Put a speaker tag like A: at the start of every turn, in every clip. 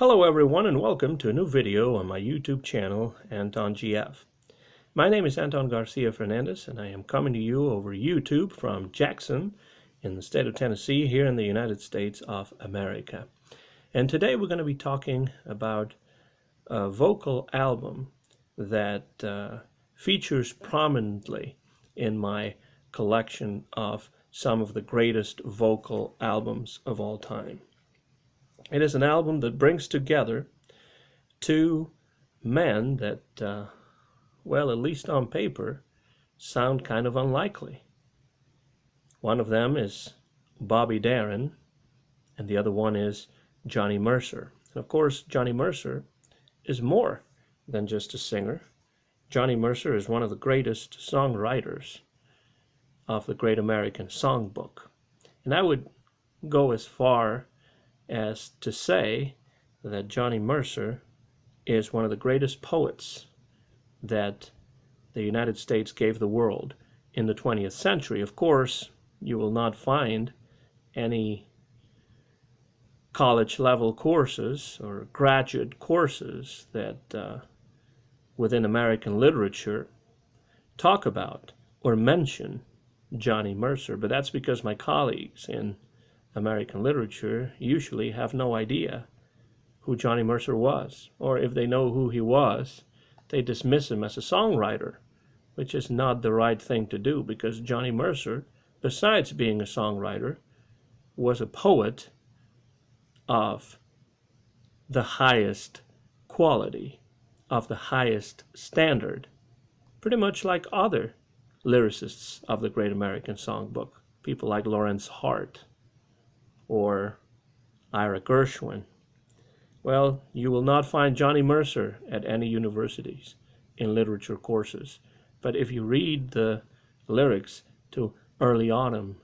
A: Hello everyone and welcome to a new video on my YouTube channel, Anton GF. My name is Anton Garcia Fernandez and I am coming to you over YouTube from Jackson in the state of Tennessee here in the United States of America. And today we're going to be talking about a vocal album that features prominently in my collection of some of the greatest vocal albums of all time. It is an album that brings together two men that, well, at least on paper, sound kind of unlikely. One of them is Bobby Darin, and the other one is Johnny Mercer. And of course, Johnny Mercer is more than just a singer. Johnny Mercer is one of the greatest songwriters of the Great American Songbook. And I would go as far as to say that Johnny Mercer is one of the greatest poets that the United States gave the world in the 20th century. Of course, you will not find any college-level courses or graduate courses that within American literature talk about or mention Johnny Mercer, but that's because my colleagues in American literature usually have no idea who Johnny Mercer was, or if they know who he was, they dismiss him as a songwriter, which is not the right thing to do, because Johnny Mercer, besides being a songwriter, was a poet of the highest quality, of the highest standard, pretty much like other lyricists of the Great American Songbook, people like Lawrence Hart or Ira Gershwin. Well, you will not find Johnny Mercer at any universities in literature courses. But if you read the lyrics to Early Autumn,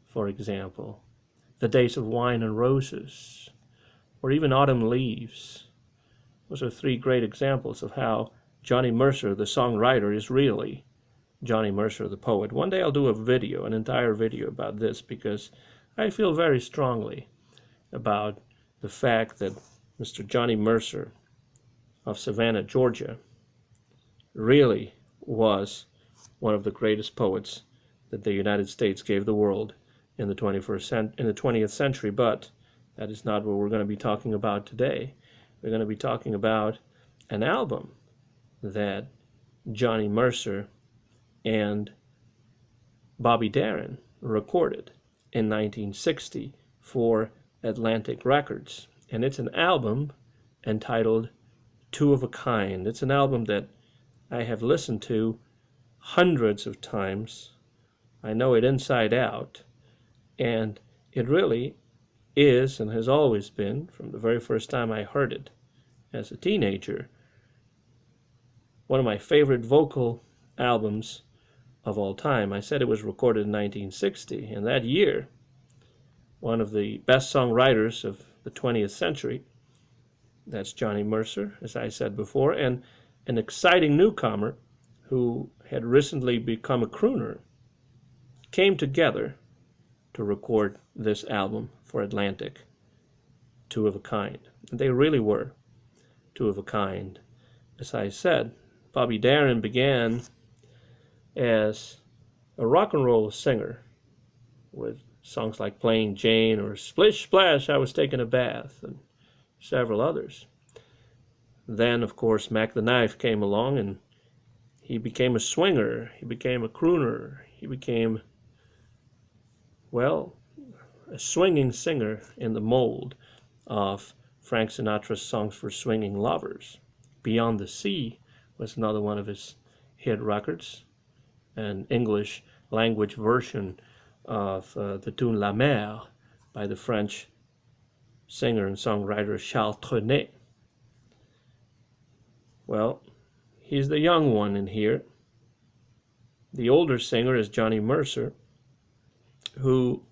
A: for example, The Days of Wine and Roses, or even Autumn Leaves, those are three great examples of how Johnny Mercer, the songwriter, is really Johnny Mercer, the poet. One day I'll do a video, an entire video about this, because I feel very strongly about the fact that Mr. Johnny Mercer of Savannah, Georgia, really was one of the greatest poets that the United States gave the world in the 20th century. But that is not what we're going to be talking about today. We're going to be talking about an album that Johnny Mercer and Bobby Darin recorded in 1960 for Atlantic Records. And it's an album entitled Two of a Kind. It's an album that I have listened to hundreds of times. I know it inside out. And it really is and has always been, from the very first time I heard it as a teenager, one of my favorite vocal albums of all time. I said it was recorded in 1960, and that year, one of the best songwriters of the 20th century, that's Johnny Mercer, as I said before, and an exciting newcomer who had recently become a crooner, came together to record this album for Atlantic, Two of a Kind. And they really were two of a kind. As I said, Bobby Darin began as a rock and roll singer with songs like Plain Jane or Splish Splash, I Was Taking a Bath, and several others. Then, of course, Mac the Knife came along and he became a swinger, he became a crooner, he became, well, a swinging singer in the mold of Frank Sinatra's Songs for Swinging Lovers. Beyond the Sea was another one of his hit records, an English language version of the tune La Mer by the French singer and songwriter Charles Trenet. Well, he's the young one in here. The older singer is Johnny Mercer, who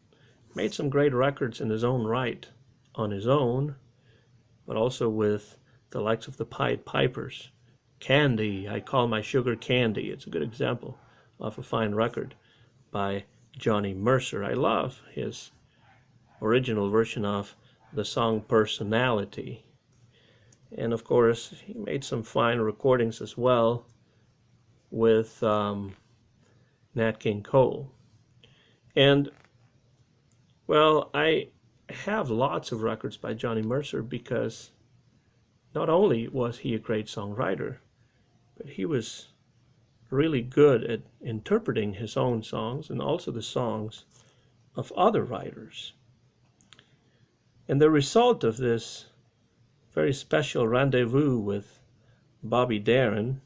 A: made some great records in his own right, on his own, but also with the likes of the Pied Pipers. Candy, I Call My Sugar Candy. It's a good example of a fine record by Johnny Mercer. I love his original version of the song Personality. And of course, he made some fine recordings as well with Nat King Cole. And, well, I have lots of records by Johnny Mercer because not only was he a great songwriter, but he was really good at interpreting his own songs and also the songs of other writers. And the result of this very special rendezvous with Bobby Darin,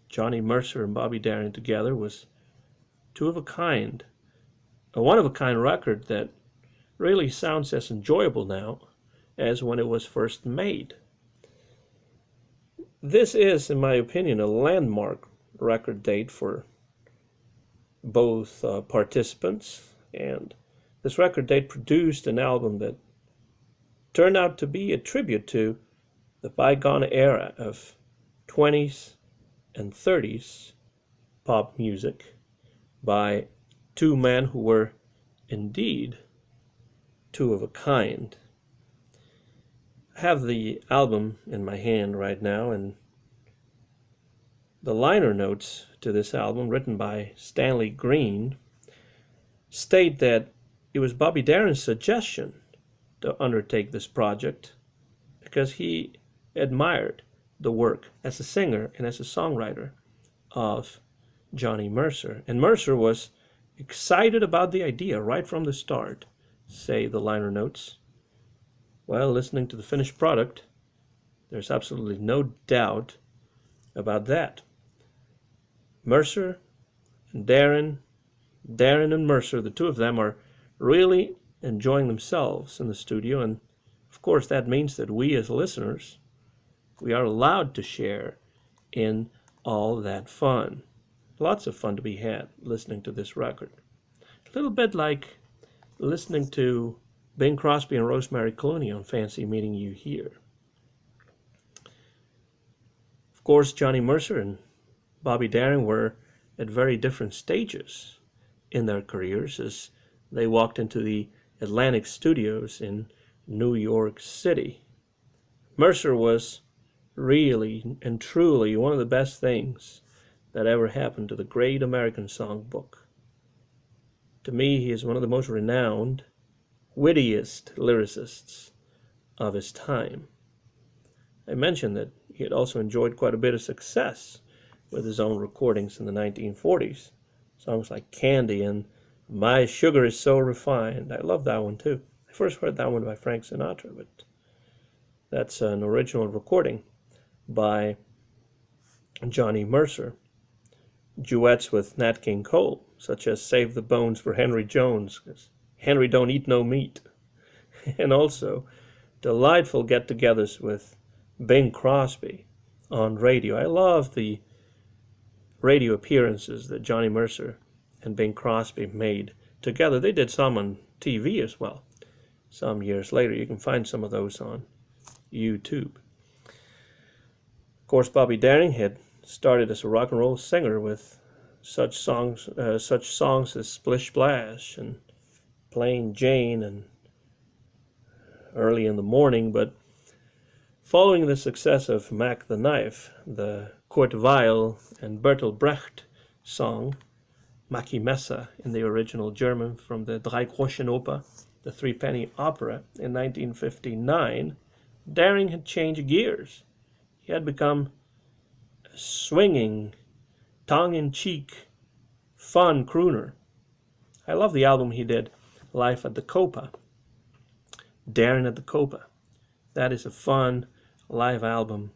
A: Johnny Mercer and Bobby Darin together, was a one-of-a-kind record that really sounds as enjoyable now as when it was first made. This is, in my opinion, a landmark record date for both participants, and this record date produced an album that turned out to be a tribute to the bygone era of 20s and 30s pop music by two men who were indeed two of a kind. I have the album in my hand right now, and the liner notes to this album, written by Stanley Green, state that it was Bobby Darin's suggestion to undertake this project because he admired the work as a singer and as a songwriter of Johnny Mercer. And Mercer was excited about the idea right from the start, say the liner notes. Well, listening to the finished product, there's absolutely no doubt about that. Mercer and Darin and Mercer, the two of them are really enjoying themselves in the studio, and of course that means that we as listeners, we are allowed to share in all that fun. Lots of fun to be had listening to this record. A little bit like listening to Bing Crosby and Rosemary Clooney on Fancy Meeting You Here. Of course, Johnny Mercer and Bobby Darin were at very different stages in their careers as they walked into the Atlantic Studios in New York City. Mercer was really and truly one of the best things that ever happened to the great American songbook. To me, he is one of the most renowned, wittiest lyricists of his time. I mentioned that he had also enjoyed quite a bit of success with his own recordings in the 1940s. Songs like Candy and My Sugar Is So Refined. I love that one too. I first heard that one by Frank Sinatra, but that's an original recording by Johnny Mercer. Duets with Nat King Cole, such as Save the Bones for Henry Jones, because Henry don't eat no meat. And also delightful get-togethers with Bing Crosby on radio. I love the radio appearances that Johnny Mercer and Bing Crosby made together. They did some on TV as well. Some years later, you can find some of those on YouTube. Of course, Bobby Darin had started as a rock and roll singer with such songs as Splish Splash and Plain Jane and Early in the Morning, but following the success of Mac the Knife, the Kurt Weill and Bertolt Brecht song, Mackie Messe in the original German from the Drei Groschen Oper, the Three-Penny Opera, in 1959, Darin had changed gears. He had become a swinging, tongue-in-cheek, fun crooner. I love the album he did, Live at the Copa, Darin at the Copa. That is a fun live album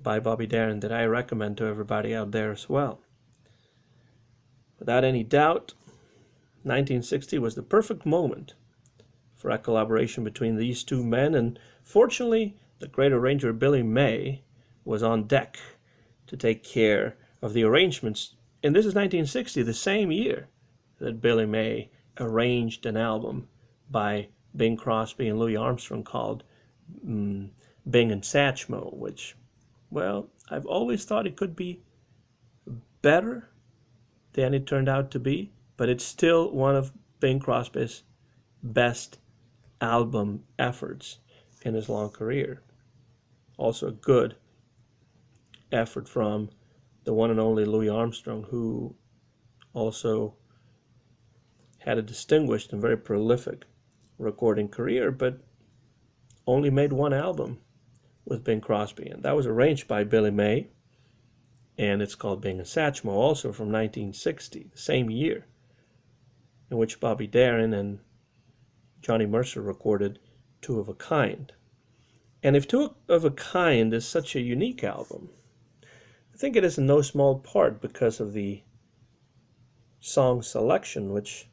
A: by Bobby Darin that I recommend to everybody out there as well. Without any doubt, 1960 was the perfect moment for a collaboration between these two men, and fortunately, the great arranger Billy May was on deck to take care of the arrangements. And this is 1960, the same year that Billy May arranged an album by Bing Crosby and Louis Armstrong called Bing and Satchmo, which, well, I've always thought it could be better than it turned out to be, but it's still one of Bing Crosby's best album efforts in his long career. Also a good effort from the one and only Louis Armstrong, who also had a distinguished and very prolific recording career, but only made one album with Bing Crosby, and that was arranged by Billy May, and it's called Bing and Satchmo, also from 1960, the same year in which Bobby Darin and Johnny Mercer recorded Two of a Kind. And if Two of a Kind is such a unique album, I think it is in no small part because of the song selection, which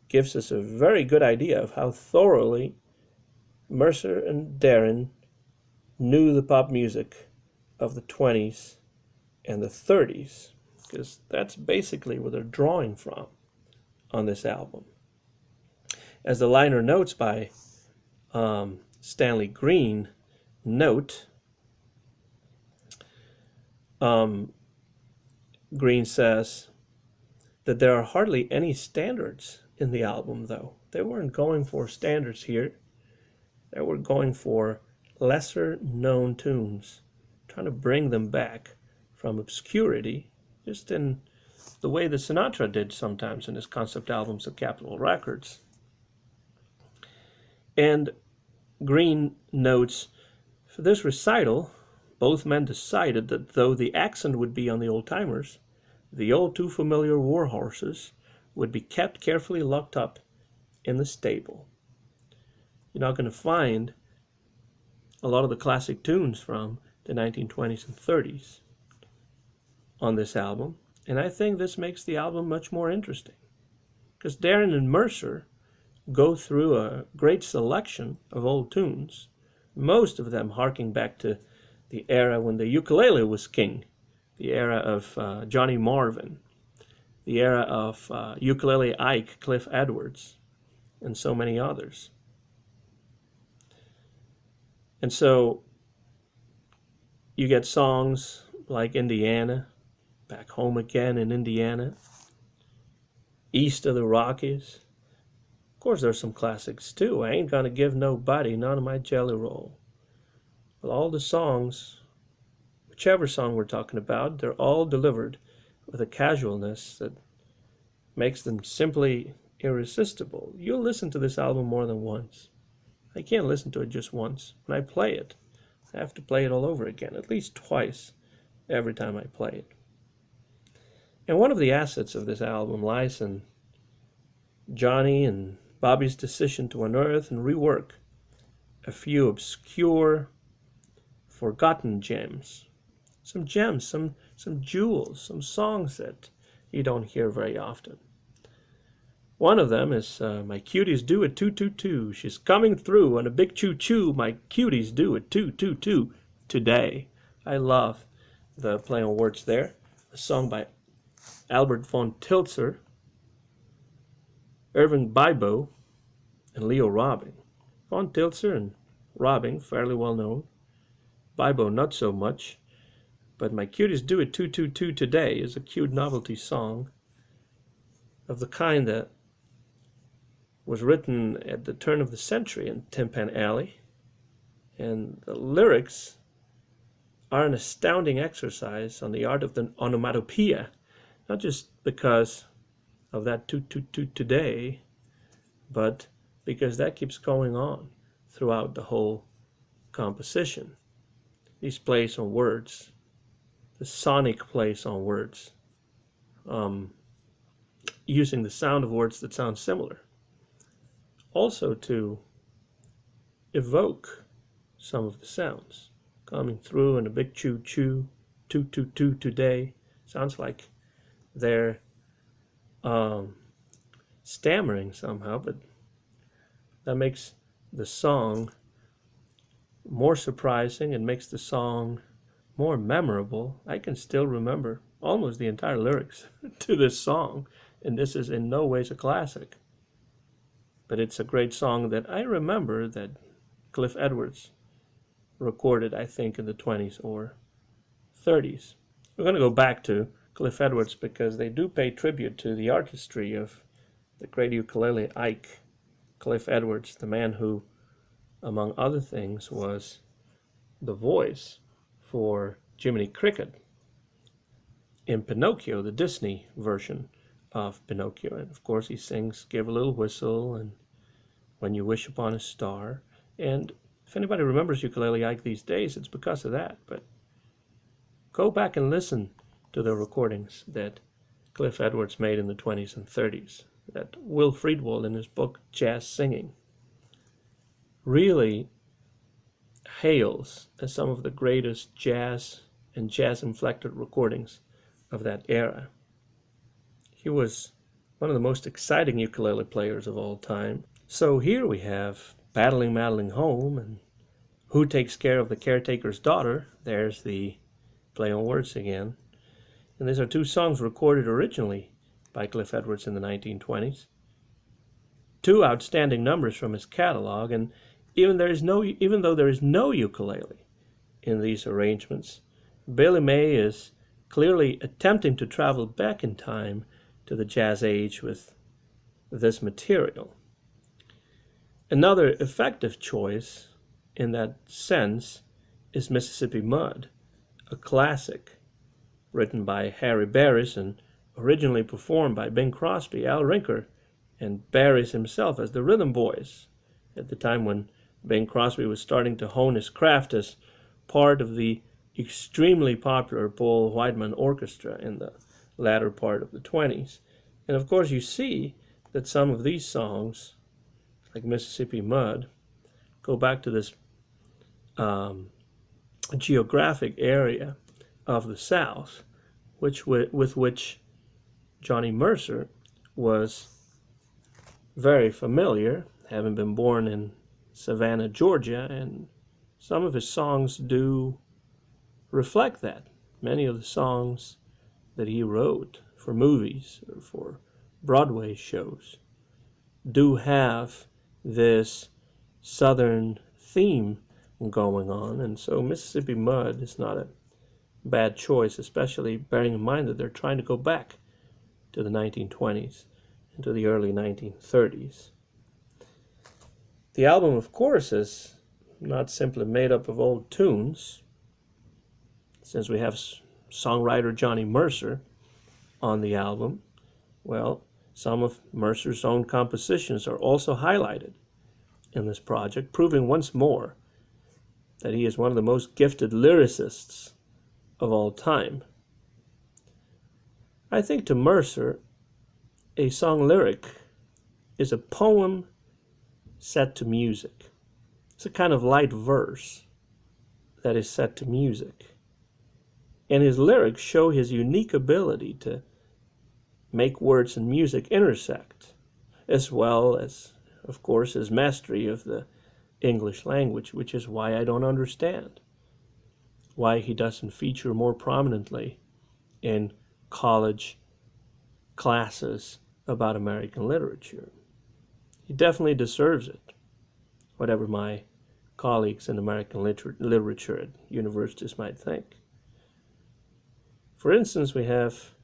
A: gives us a very good idea of how thoroughly Mercer and Darin knew the pop music of the 20s and the 30s, because that's basically where they're drawing from on this album. As the liner notes by Stanley Green note, Green says that there are hardly any standards in the album, though. They weren't going for standards here. They were going for lesser known tunes, trying to bring them back from obscurity, just in the way that Sinatra did sometimes in his concept albums at Capitol Records. And Green notes, for this recital, both men decided that though the accent would be on the old-timers, the old too familiar war horses would be kept carefully locked up in the stable. You're not going to find a lot of the classic tunes from the 1920s and 30s on this album, and I think this makes the album much more interesting, because Darin and Mercer go through a great selection of old tunes, most of them harking back to the era when the ukulele was king, the era of Johnny Marvin, the era of Ukulele Ike, Cliff Edwards, and so many others. And so you get songs like Indiana, Back Home Again in Indiana, East of the Rockies. Of course, there's some classics too. I Ain't Gonna Give Nobody None of My Jelly Roll. But all the songs, whichever song we're talking about, they're all delivered with a casualness that makes them simply irresistible. You'll listen to this album more than once. I can't listen to it just once. When I play it, I have to play it all over again, at least twice every time I play it. And one of the assets of this album lies in Johnny and Bobby's decision to unearth and rework a few obscure, forgotten gems. Some gems, some jewels, some songs that you don't hear very often. One of them is My Cuties Do It 222. She's coming through on a big choo-choo. My cuties do it 222 today. I love the play on words there. A song by Albert von Tilzer, Irving Bibo, and Leo Robbing. Von Tilzer and Robbing, fairly well known. Bibo, not so much. But My Cuties Do It 222 today is a cute novelty song of the kind that was written at the turn of the century in Tin Pan Alley. And the lyrics are an astounding exercise on the art of the onomatopoeia, not just because of that 222 today, but because that keeps going on throughout the whole composition. These plays on words, the sonic plays on words, using the sound of words that sound similar, also to evoke some of the sounds coming through in a big choo-choo, 222 today. Sounds like they're stammering somehow, but that makes the song more surprising and makes the song more memorable. I can still remember almost the entire lyrics to this song, and this is in no ways a classic. But it's a great song that I remember that Cliff Edwards recorded, I think, in the 20s or 30s. We're going to go back to Cliff Edwards because they do pay tribute to the artistry of the great ukulele Ike, Cliff Edwards, the man who, among other things, was the voice for Jiminy Cricket in Pinocchio, the Disney version of Pinocchio. And of course he sings Give a Little Whistle and When You Wish Upon a Star. And if anybody remembers Ukulele Ike these days, it's because of that. But go back and listen to the recordings that Cliff Edwards made in the 20s and 30s, that Will Friedwald in his book Jazz Singing really hails as some of the greatest jazz and jazz-inflected recordings of that era. He was one of the most exciting ukulele players of all time. So here we have Battling Madeline Home and Who Takes Care of the Caretaker's Daughter. There's the play on words again. And these are two songs recorded originally by Cliff Edwards in the 1920s. Two outstanding numbers from his catalog, and even though there is no ukulele in these arrangements, Billy May is clearly attempting to travel back in time to the jazz age with this material. Another effective choice in that sense is Mississippi Mud, a classic written by Harry Barris and originally performed by Bing Crosby, Al Rinker, and Barris himself as the Rhythm Boys at the time when Bing Crosby was starting to hone his craft as part of the extremely popular Paul Whiteman Orchestra in the latter part of the 20s. And of course you see that some of these songs, like Mississippi Mud, go back to this geographic area of the South, with which Johnny Mercer was very familiar, having been born in Savannah, Georgia, and some of his songs do reflect that. Many of the songs that he wrote for movies or for Broadway shows do have this Southern theme going on, and so Mississippi Mud is not a bad choice, especially bearing in mind that they're trying to go back to the 1920s and to the early 1930s. The album, of course, is not simply made up of old tunes, since we have songwriter Johnny Mercer on the album. Well, some of Mercer's own compositions are also highlighted in this project, proving once more that he is one of the most gifted lyricists of all time. I think to Mercer, a song lyric is a poem set to music. It's a kind of light verse that is set to music. And his lyrics show his unique ability to make words and music intersect, as well as, of course, his mastery of the English language, which is why I don't understand why he doesn't feature more prominently in college classes about American literature. He definitely deserves it, whatever my colleagues in American literature at universities might think. For instance, we have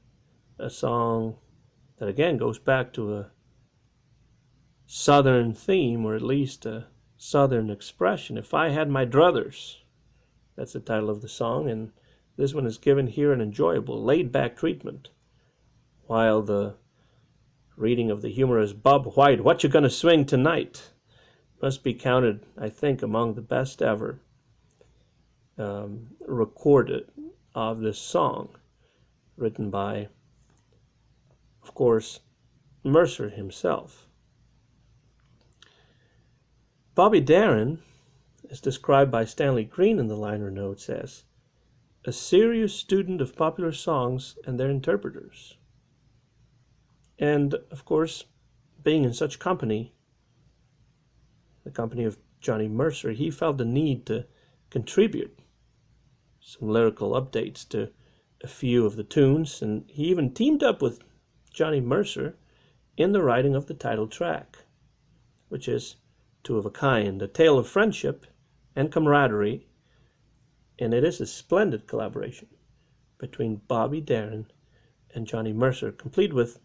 A: a song that again goes back to a Southern theme, or at least a Southern expression. If I Had My Druthers, that's the title of the song, and this one is given here an enjoyable, laid-back treatment, while the reading of the humorous Bob White, What You Gonna Swing Tonight, must be counted, I think, among the best ever recorded of this song, written by, of course, Mercer himself. Bobby Darin is described by Stanley Green in the liner notes as a serious student of popular songs and their interpreters. And, of course, being in such company, the company of Johnny Mercer, he felt the need to contribute some lyrical updates to a few of the tunes, and he even teamed up with Johnny Mercer in the writing of the title track, which is Two of a Kind, a tale of friendship and camaraderie, and it is a splendid collaboration between Bobby Darin and Johnny Mercer, complete with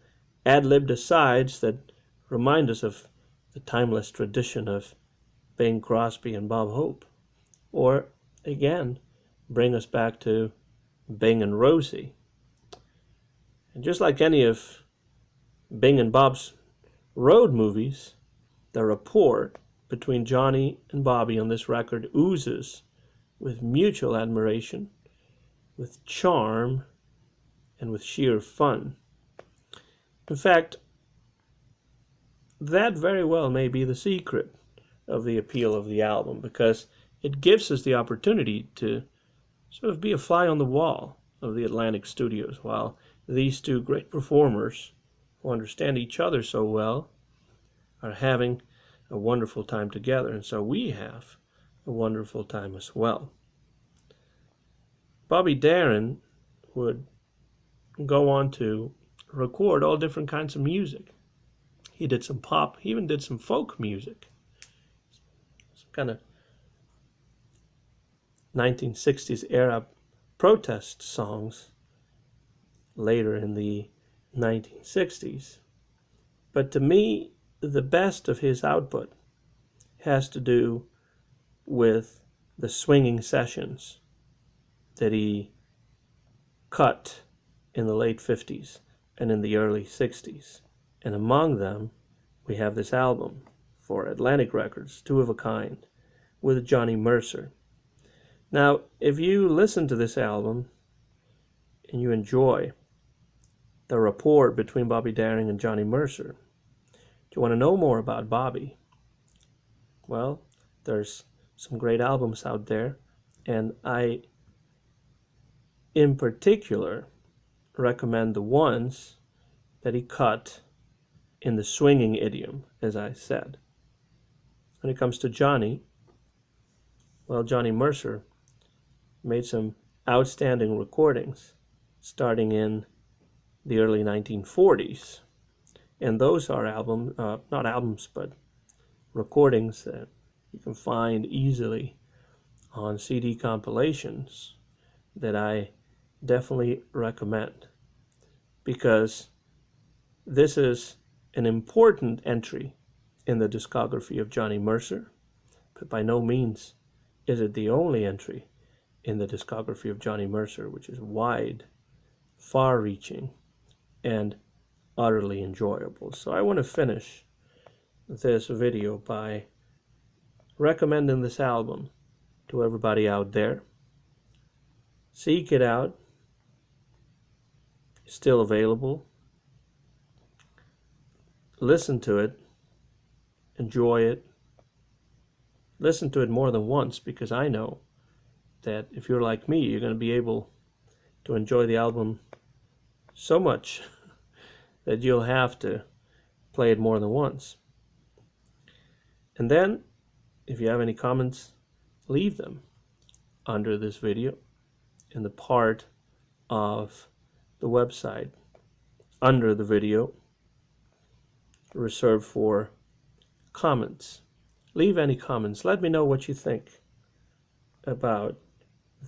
A: ad-libbed asides that remind us of the timeless tradition of Bing Crosby and Bob Hope, or again bring us back to Bing and Rosie. And just like any of Bing and Bob's road movies, the rapport between Johnny and Bobby on this record oozes with mutual admiration, with charm, and with sheer fun. In fact, that very well may be the secret of the appeal of the album, because it gives us the opportunity to sort of be a fly on the wall of the Atlantic studios while these two great performers who understand each other so well are having a wonderful time together, and so we have a wonderful time as well. Bobby Darin would go on to record all different kinds of music. He did some pop, he even did some folk music, some kind of 1960s era protest songs later in the 1960s. But to me, the best of his output has to do with the swinging sessions that he cut in the late 50s and in the early 60s. And among them, we have this album for Atlantic Records, Two of a Kind, with Johnny Mercer. Now, if you listen to this album and you enjoy the rapport between Bobby Darin and Johnny Mercer, do you want to know more about Bobby? Well, there's some great albums out there, and I, in particular, recommend the ones that he cut in the swinging idiom, as I said. When it comes to Johnny, well, Johnny Mercer made some outstanding recordings starting in the early 1940s. And those are not albums, but recordings that you can find easily on CD compilations that I definitely recommend, because this is an important entry in the discography of Johnny Mercer, but by no means is it the only entry in the discography of Johnny Mercer, which is wide, far-reaching, and utterly enjoyable. So I want to finish this video by recommending this album to everybody out there. Seek it out. It's still available. Listen to it. Enjoy it. Listen to it more than once, because I know that if you're like me, you're going to be able to enjoy the album so much that you'll have to play it more than once. And then, if you have any comments, leave them under this video in the part of the website under the video reserved for comments. Leave any comments. Let me know what you think about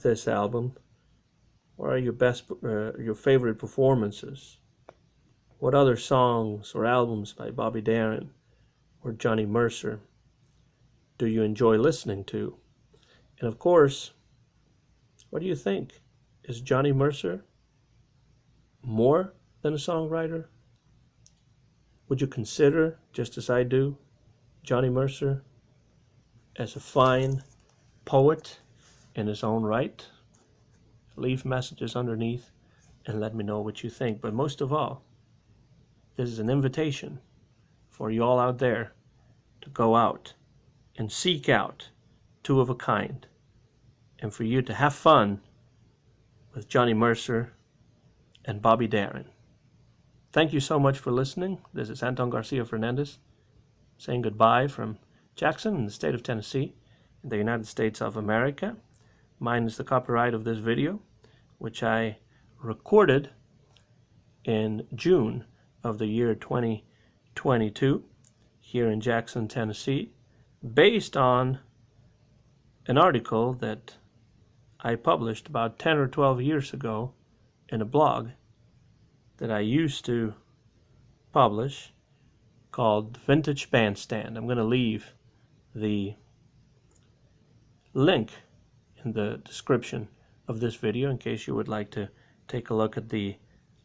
A: this album. What are your favorite performances? What other songs or albums by Bobby Darin or Johnny Mercer do you enjoy listening to? And of course, what do you think? Is Johnny Mercer more than a songwriter? Would you consider, just as I do, Johnny Mercer as a fine poet in his own right? Leave messages underneath and let me know what you think. But most of all, this is an invitation for you all out there to go out and seek out Two of a Kind, and for you to have fun with Johnny Mercer and Bobby Darin. Thank you so much for listening. This is Anton Garcia Fernandez saying goodbye from Jackson in the state of Tennessee in the United States of America. Mine is the copyright of this video, which I recorded in June of the year 2022 here in Jackson, Tennessee, based on an article that I published about 10 or 12 years ago in a blog that I used to publish called Vintage Bandstand. I'm going to leave the link in the description of this video in case you would like to take a look at the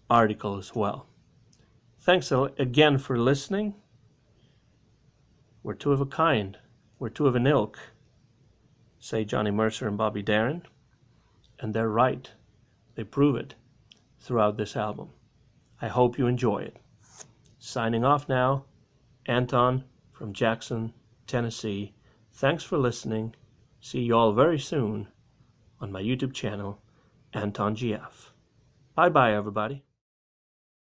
A: article as well. Thanks again for listening. We're two of a kind. We're two of an ilk, say Johnny Mercer and Bobby Darin. And they're right. They prove it throughout this album. I hope you enjoy it. Signing off now, Anton from Jackson, Tennessee. Thanks for listening. See you all very soon on my YouTube channel, Anton GF. Bye-bye, everybody.